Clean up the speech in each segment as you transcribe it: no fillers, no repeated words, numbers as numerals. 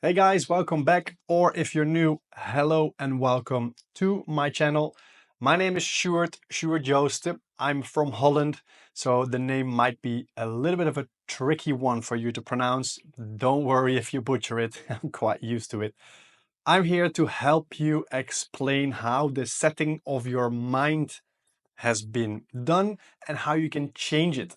Hey guys, welcome back, or if you're new, hello and welcome to my channel. My name is Sjoerd Joosten. I'm from Holland, so the name might be a little bit of a tricky one for you to pronounce. Don't worry if you butcher it, I'm quite used to it. I'm here to help you explain how the setting of your mind has been done and how you can change it.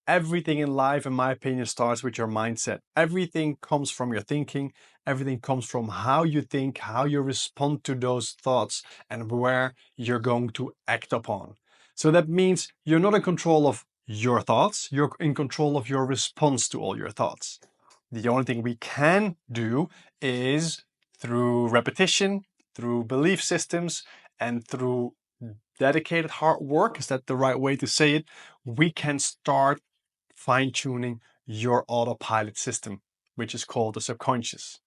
Everything in life, in my opinion, starts with your mindset. Everything comes from your thinking. Everything comes from how you think, how you respond to those thoughts, and where you're going to act upon. So that means you're not in control of your thoughts. You're in control of your response to all your thoughts. The only thing we can do is through repetition, through belief systems, and through dedicated hard work, is that the right way to say it? We can start fine-tuning your autopilot system, which is called the subconscious.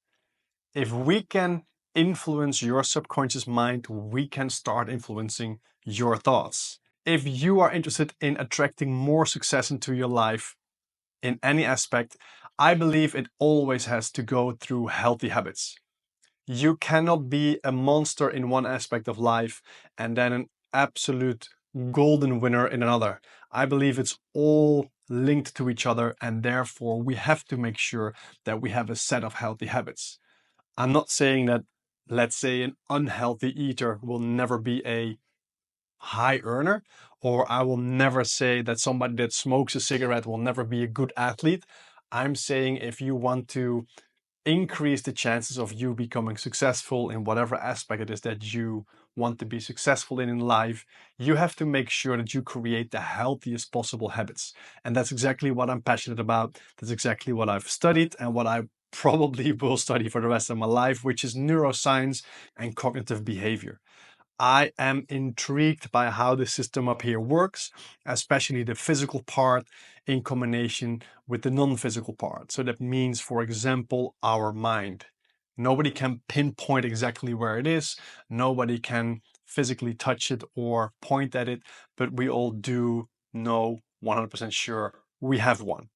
If we can influence your subconscious mind, we can start influencing your thoughts. If you are interested in attracting more success into your life in any aspect, I believe it always has to go through healthy habits. You cannot be a monster in one aspect of life and then an absolute golden winner in another. I believe it's all linked to each other, and therefore we have to make sure that we have a set of healthy habits. I'm not saying that, let's say, an unhealthy eater will never be a high earner, or I will never say that somebody that smokes a cigarette will never be a good athlete. I'm saying if you want to increase the chances of you becoming successful in whatever aspect it is that you want to be successful in life, you have to make sure that you create the healthiest possible habits. And that's exactly what I'm passionate about. That's exactly what I've studied and what I probably will study for the rest of my life, which is neuroscience and cognitive behavior. I am intrigued by how the system up here works, especially the physical part in combination with the non-physical part. So that means, for example, our mind. Nobody can pinpoint exactly where it is. Nobody can physically touch it or point at it, but we all do know 100% sure we have one.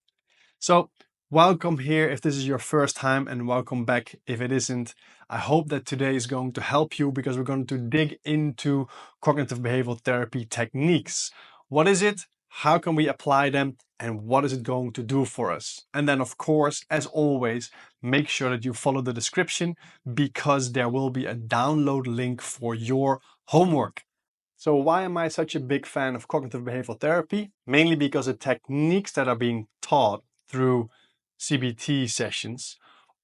So welcome here if this is your first time, and welcome back if it isn't. I hope that today is going to help you because we're going to dig into cognitive behavioral therapy techniques. What is it? How can we apply them? And what is it going to do for us? And then, of course, as always, make sure that you follow the description because there will be a download link for your homework. So why am I such a big fan of cognitive behavioral therapy? Mainly because the techniques that are being taught through CBT sessions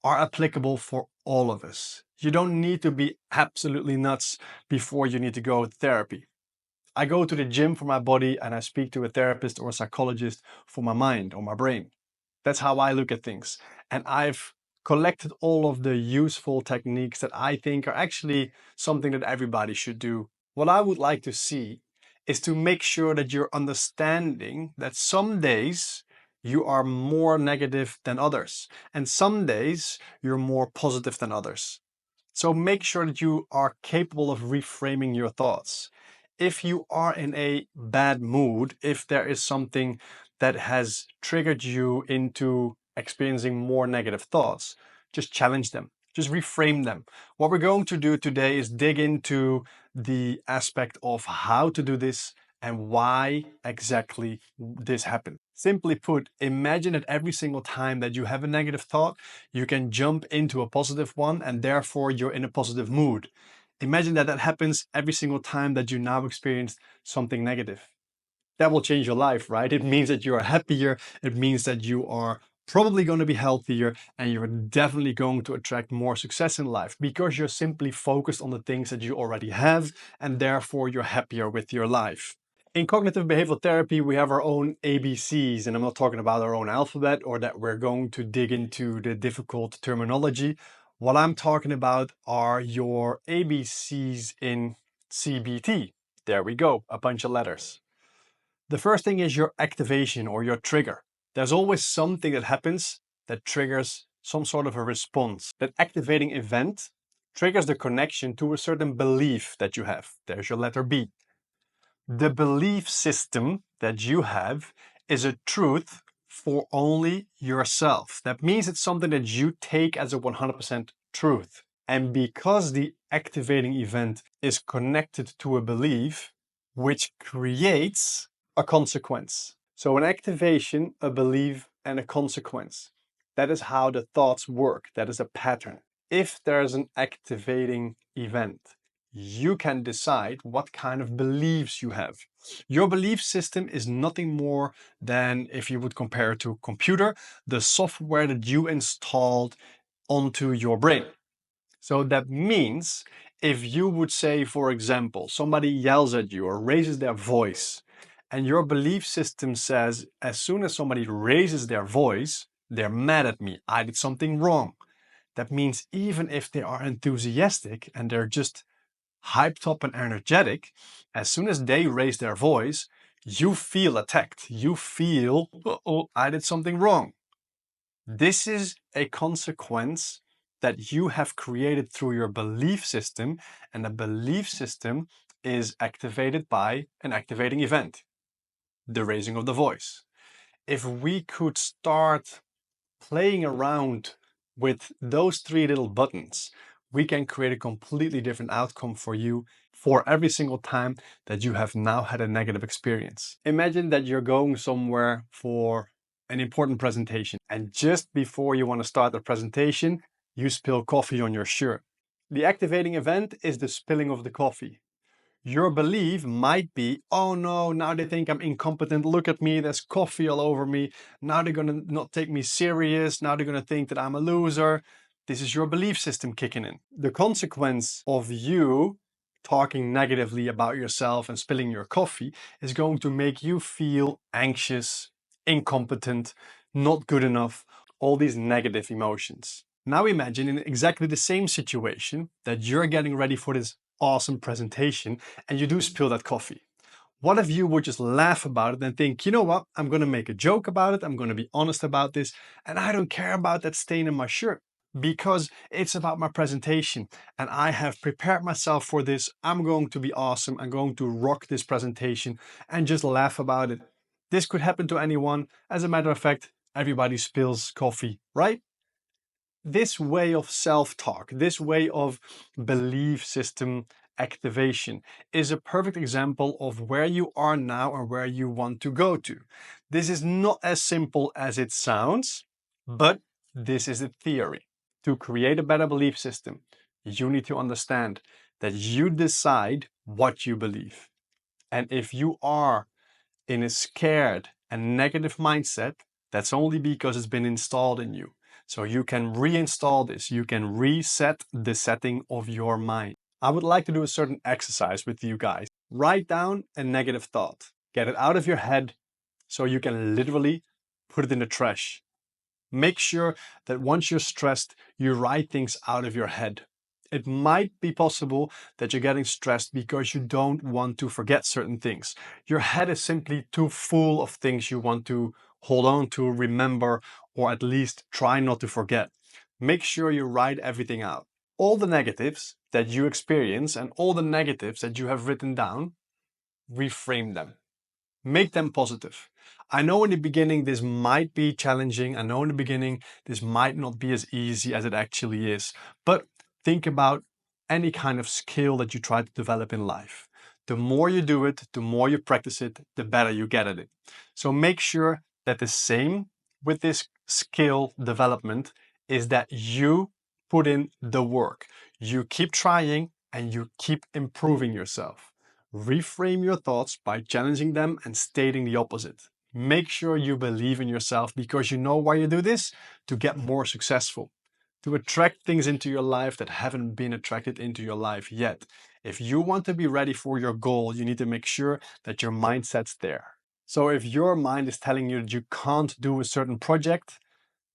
are applicable for all of us. You don't need to be absolutely nuts before you need to go to therapy. I go to the gym for my body and I speak to a therapist or a psychologist for my mind or my brain. That's how I look at things. And I've collected all of the useful techniques that I think are actually something that everybody should do. What I would like to see is to make sure that you're understanding that some days you are more negative than others, and some days you're more positive than others. So make sure that you are capable of reframing your thoughts. If you are in a bad mood, if there is something that has triggered you into experiencing more negative thoughts, just challenge them, just reframe them. What we're going to do today is dig into the aspect of how to do this and why exactly this happened. Simply put, imagine that every single time that you have a negative thought, you can jump into a positive one and therefore you're in a positive mood. Imagine that that happens every single time that you now experience something negative. That will change your life, right? It means that you are happier. It means that you are probably going to be healthier, and you're definitely going to attract more success in life because you're simply focused on the things that you already have, and therefore you're happier with your life. In cognitive behavioral therapy, we have our own ABCs, and I'm not talking about our own alphabet or that we're going to dig into the difficult terminology. What I'm talking about are your ABCs in CBT. There we go, a bunch of letters. The first thing is your activation or your trigger. There's always something that happens that triggers some sort of a response. That activating event triggers the connection to a certain belief that you have. There's your letter B. The belief system that you have is a truth for only yourself. That means it's something that you take as a 100% truth. And because the activating event is connected to a belief, which creates a consequence. So an activation, a belief, and a consequence. That is how the thoughts work. That is a pattern. If there's an activating event, you can decide what kind of beliefs you have. Your belief system is nothing more than, if you would compare it to a computer, the software that you installed onto your brain. So that means if you would say, for example, somebody yells at you or raises their voice, and your belief system says, as soon as somebody raises their voice, they're mad at me, I did something wrong. That means even if they are enthusiastic and they're just hyped up and energetic, as soon as they raise their voice, you feel attacked. You feel, oh, I did something wrong. This is a consequence that you have created through your belief system, and the belief system is activated by an activating event, the raising of the voice. If we could start playing around with those three little buttons, we can create a completely different outcome for you for every single time that you have now had a negative experience. Imagine that you're going somewhere for an important presentation, and just before you want to start the presentation, you spill coffee on your shirt. The activating event is the spilling of the coffee. Your belief might be, oh no, now they think I'm incompetent. Look at me, there's coffee all over me. Now they're gonna not take me serious. Now they're gonna think that I'm a loser. This is your belief system kicking in. The consequence of you talking negatively about yourself and spilling your coffee is going to make you feel anxious, incompetent, not good enough, all these negative emotions. Now imagine in exactly the same situation that you're getting ready for this awesome presentation and you do spill that coffee. What if you would just laugh about it and think, you know what, I'm going to make a joke about it, I'm going to be honest about this, and I don't care about that stain in my shirt because it's about my presentation and I have prepared myself for this. I'm going to be awesome. I'm going to rock this presentation and just laugh about it. This could happen to anyone. As a matter of fact, everybody spills coffee, right? This way of self-talk, this way of belief system activation is a perfect example of where you are now and where you want to go to. This is not as simple as it sounds, but this is a theory. To create a better belief system, you need to understand that you decide what you believe. And if you are in a scared and negative mindset, that's only because it's been installed in you. So you can reinstall this. You can reset the setting of your mind. I would like to do a certain exercise with you guys. Write down a negative thought. Get it out of your head so you can literally put it in the trash. Make sure that once you're stressed, you write things out of your head. It might be possible that you're getting stressed because you don't want to forget certain things. Your head is simply too full of things you want to hold on to, remember, or at least try not to forget. Make sure you write everything out. All the negatives that you experience and all the negatives that you have written down, reframe them. Make them positive. I know in the beginning this might be challenging. I know in the beginning this might not be as easy as it actually is. But think about any kind of skill that you try to develop in life. The more you do it, the more you practice it, the better you get at it. So make sure that the same with this skill development is that you put in the work. You keep trying and you keep improving yourself. Reframe your thoughts by challenging them and stating the opposite. Make sure you believe in yourself because you know why you do this? To get more successful, to attract things into your life that haven't been attracted into your life yet. If you want to be ready for your goal, you need to make sure that your mindset's there. So if your mind is telling you that you can't do a certain project,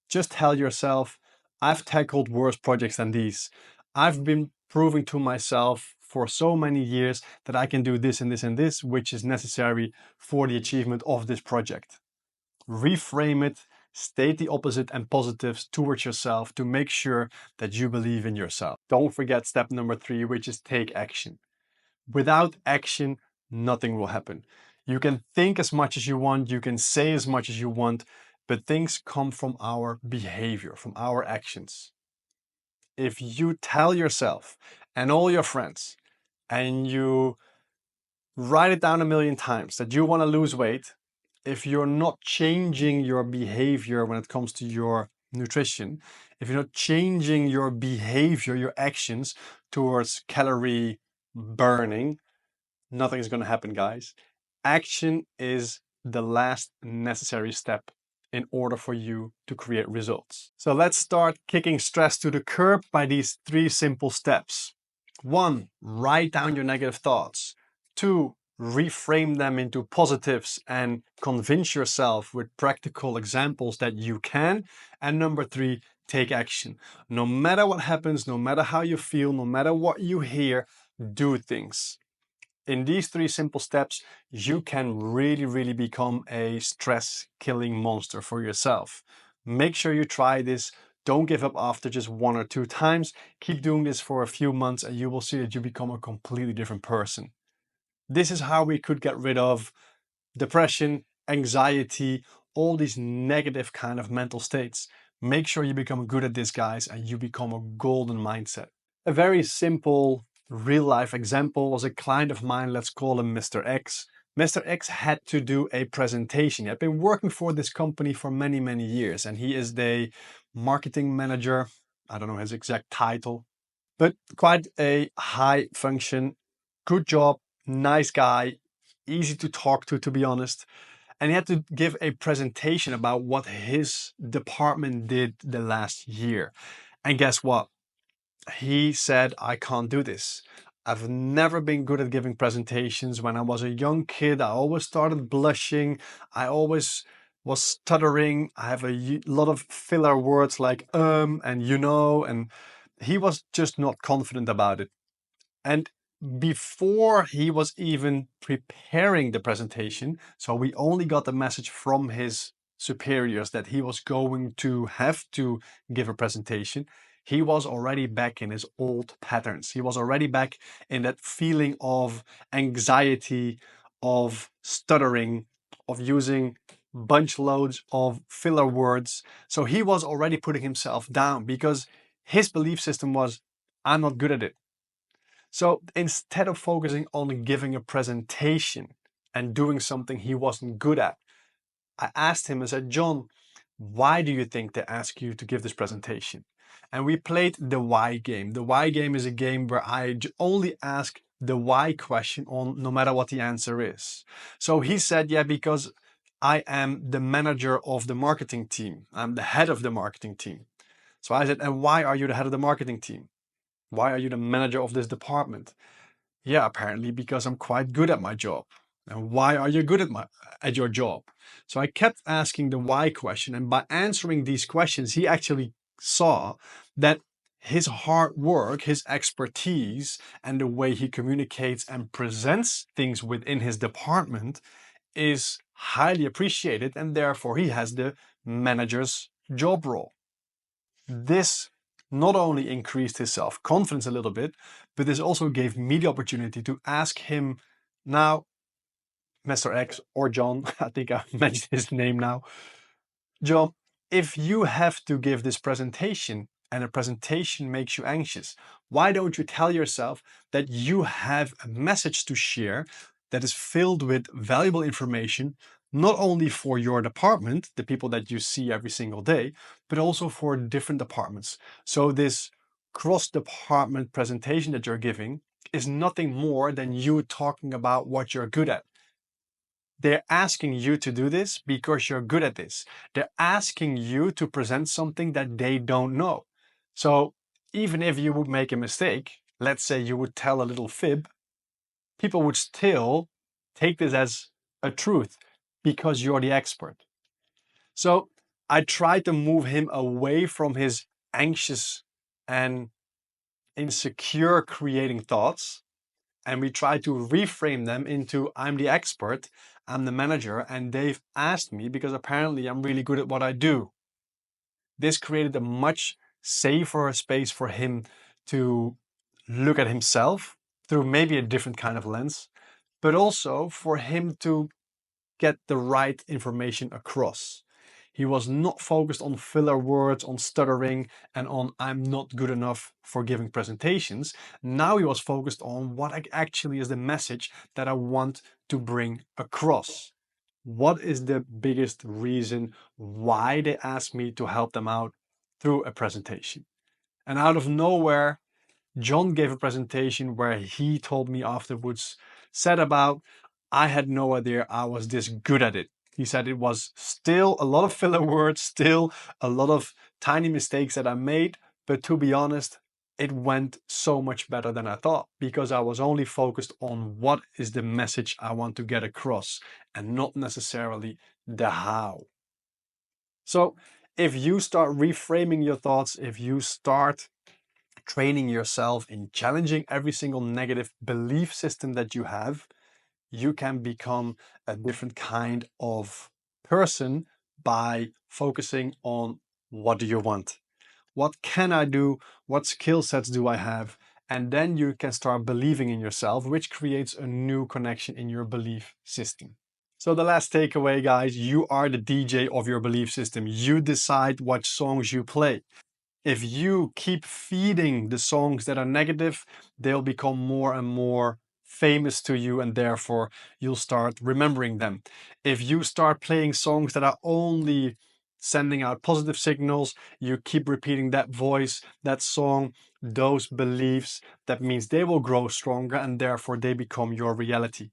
just tell yourself, I've tackled worse projects than these. I've been proving to myself for so many years that I can do this and this and this, which is necessary for the achievement of this project. Reframe it, state the opposite and positives towards yourself to make sure that you believe in yourself. Don't forget step number 3, which is take action. Without action, nothing will happen. You can think as much as you want, you can say as much as you want. but things come from our behavior, from our actions. If you tell yourself and all your friends and you write it down a million times that you want to lose weight, if you're not changing your behavior when it comes to your nutrition, if you're not changing your behavior, your actions towards calorie burning, nothing is going to happen, guys. Action is the last necessary step in order for you to create results. So let's start kicking stress to the curb by these 3 simple steps. 1, write down your negative thoughts. 2, reframe them into positives and convince yourself with practical examples that you can. And number 3, take action. No matter what happens, no matter how you feel, no matter what you hear, do things. In these 3 simple steps, you can really become a stress-killing monster for yourself. Make sure you try this. Don't give up after just 1 or 2 times. Keep doing this for a few months and you will see that you become a completely different person. This is how we could get rid of depression, anxiety, all these negative kind of mental states. Make sure you become good at this, guys, and you become a golden mindset. A very simple real life example was a client of mine, let's call him Mr. X. Mr. X had to do a presentation. He had been working for this company for many years, and he is the marketing manager. I don't know his exact title, but quite a high function, good job, nice guy, easy to talk to be honest. And he had to give a presentation about what his department did the last year. And guess what? He said, I can't do this. I've never been good at giving presentations. When I was a young kid, I always started blushing. I always was stuttering. I have a lot of filler words like and you know, and he was just not confident about it. And before he was even preparing the presentation, so we only got the message from his superiors that he was going to have to give a presentation, he was already back in his old patterns. He was already back in that feeling of anxiety, of stuttering, of using bunch loads of filler words. So he was already putting himself down because his belief system was, I'm not good at it. So instead of focusing on giving a presentation and doing something he wasn't good at, I asked him, I said, John, why do you think they ask you to give this presentation? And we played the why game. The why game is a game where I only ask the why question on no matter what the answer is. So he said, yeah, because I am the manager of the marketing team. I'm the head of the marketing team. So I said, and why are you the head of the marketing team? Why are you the manager of this department? Yeah, apparently because I'm quite good at my job. And why are you good at your job? So I kept asking the why question, and by answering these questions, he actually saw that his hard work, his expertise, and the way he communicates and presents things within his department is highly appreciated, and therefore he has the manager's job role. This not only increased his self-confidence a little bit, but this also gave me the opportunity to ask him, now, Mr. X or John, I think I mentioned his name now. John, if you have to give this presentation and a presentation makes you anxious, why don't you tell yourself that you have a message to share that is filled with valuable information, not only for your department, the people that you see every single day, but also for different departments. So this cross-department presentation that you're giving is nothing more than you talking about what you're good at. They're asking you to do this because you're good at this. They're asking you to present something that they don't know. So even if you would make a mistake, let's say you would tell a little fib, people would still take this as a truth because you're the expert. So I tried to move him away from his anxious and insecure creating thoughts, and we tried to reframe them into, I'm the expert, I'm the manager, and they've asked me because apparently I'm really good at what I do. This created a much safer space for him to look at himself through maybe a different kind of lens, but also for him to get the right information across. He was not focused on filler words, on stuttering, and on I'm not good enough for giving presentations. Now he was focused on what actually is the message that I want to bring across. What is the biggest reason why they asked me to help them out through a presentation? And out of nowhere, John gave a presentation where he told me afterwards, said about, I had no idea I was this good at it. He said it was still a lot of filler words, still a lot of tiny mistakes that I made, but to be honest, it went so much better than I thought because I was only focused on what is the message I want to get across and not necessarily the how. So if you start reframing your thoughts, if you start training yourself in challenging every single negative belief system that you have, you can become a different kind of person by focusing on what do you want? What can I do? What skill sets do I have? And then you can start believing in yourself, which creates a new connection in your belief system. So the last takeaway, guys, you are the DJ of your belief system. You decide what songs you play. If you keep feeding the songs that are negative, they'll become more and more famous to you, and therefore you'll start remembering them. If you start playing songs that are only sending out positive signals, you keep repeating that voice, that song, those beliefs, that means they will grow stronger and therefore they become your reality.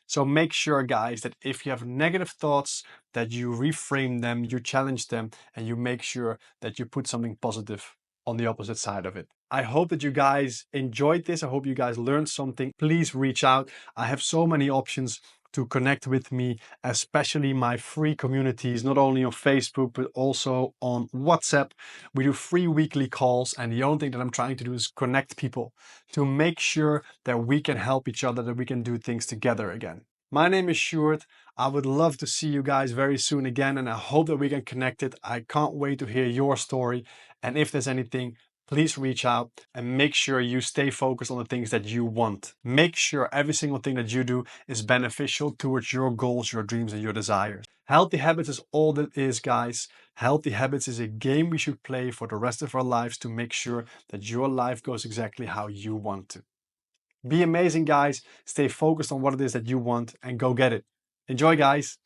So make sure, guys, that if you have negative thoughts, that you reframe them, you challenge them, and you make sure that you put something positive on the opposite side of it. I hope that you guys enjoyed this. I hope you guys learned something. Please reach out. I have so many options to connect with me, especially my free communities, not only on Facebook, but also on WhatsApp. We do free weekly calls, and the only thing that I'm trying to do is connect people to make sure that we can help each other, that we can do things together again. My name is Sjoerd. I would love to see you guys very soon again, and I hope that we can connect it. I can't wait to hear your story. And if there's anything, please reach out and make sure you stay focused on the things that you want. Make sure every single thing that you do is beneficial towards your goals, your dreams, and your desires. Healthy habits is all that is, guys. Healthy habits is a game we should play for the rest of our lives to make sure that your life goes exactly how you want to. Be amazing, guys. Stay focused on what it is that you want and go get it. Enjoy, guys.